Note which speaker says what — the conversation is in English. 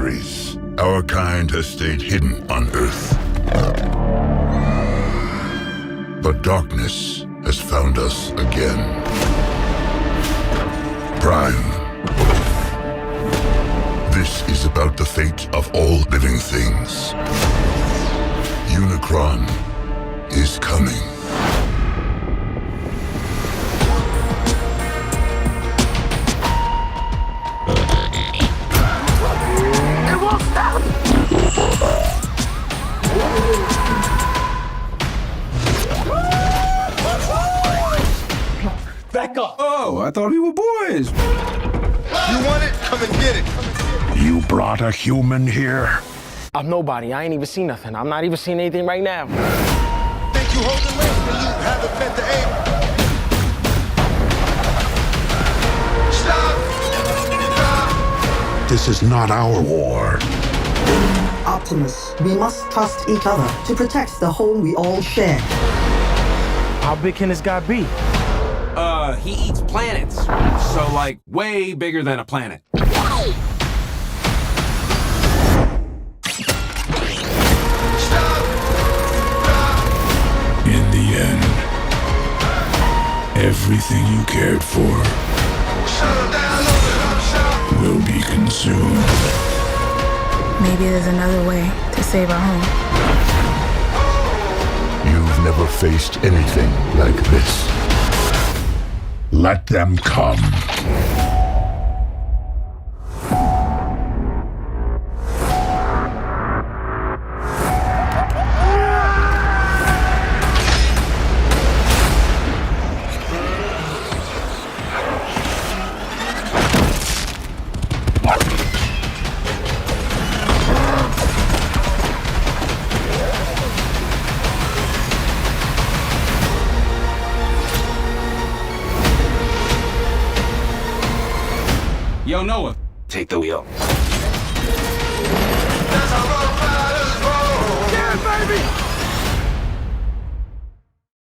Speaker 1: centuries, our kind has stayed hidden on Earth. But darkness has found us again. Prime. This is about the fate of all living things. Unicron is coming.
Speaker 2: It won't stop!
Speaker 3: Back up!
Speaker 4: Oh, I thought we were boys.
Speaker 5: You want it? Come and get it.
Speaker 1: You brought a human here?
Speaker 3: I'm nobody. I ain't even seen nothing. I'm not even seeing anything right now.
Speaker 5: Think you holding late when you haven't met the aim? Stop! Stop!
Speaker 1: This is not our war.
Speaker 6: Optimus, we must trust each other to protect the home we all share.
Speaker 3: How big can this guy be?
Speaker 4: He eats planets. So, like, way bigger than a planet.
Speaker 1: In the end, everything you cared for will be consumed.
Speaker 7: Maybe there's another way to save our home.
Speaker 1: You've never faced anything like this. Let them come.
Speaker 4: Yo, Noah, take the wheel.
Speaker 5: That's how road riders roll.
Speaker 2: Yeah, baby!